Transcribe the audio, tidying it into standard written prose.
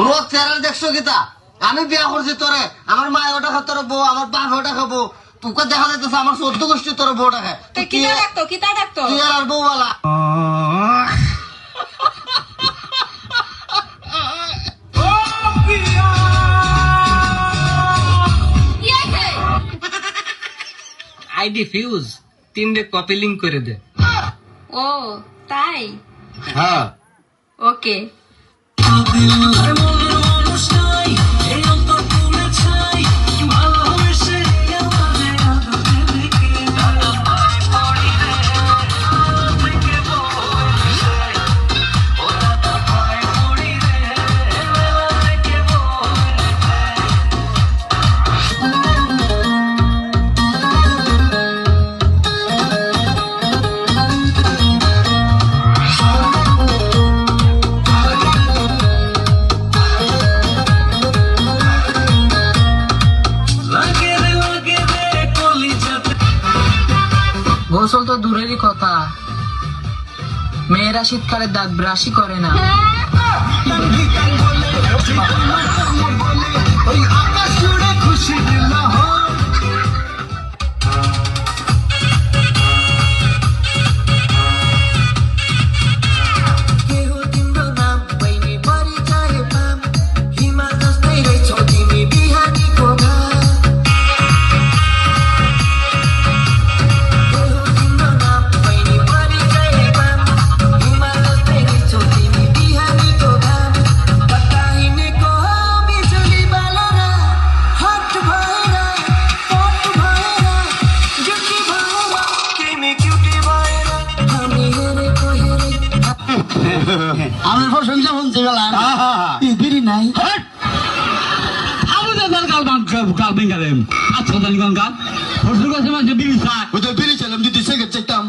রোজ চেহারা দেখছো কিতা আমি বিয়া করছি তোরে আমার মা ওটা খাবো তোর বউ আমার বাপ ওটা খাবো তোকে দেখা যাইতেছে আমার 14 গোষ্ঠী তোর বউটা খায় কিতা ডাকতো তুই আর বউওয়ালা আইডি ফিউজ 3 কপি লিংক করে দে। ও তাই হ্যাঁ ওকে গোসল তো দূরেরই কথা, মেয়েরা শীতকালে দাঁত ব্রাশই করে না। আমি প্রশংসা শুনতে গেলাম বিড়ি নাই বিড়ি চাইলাম যদি সেকেন্ড চাইতাম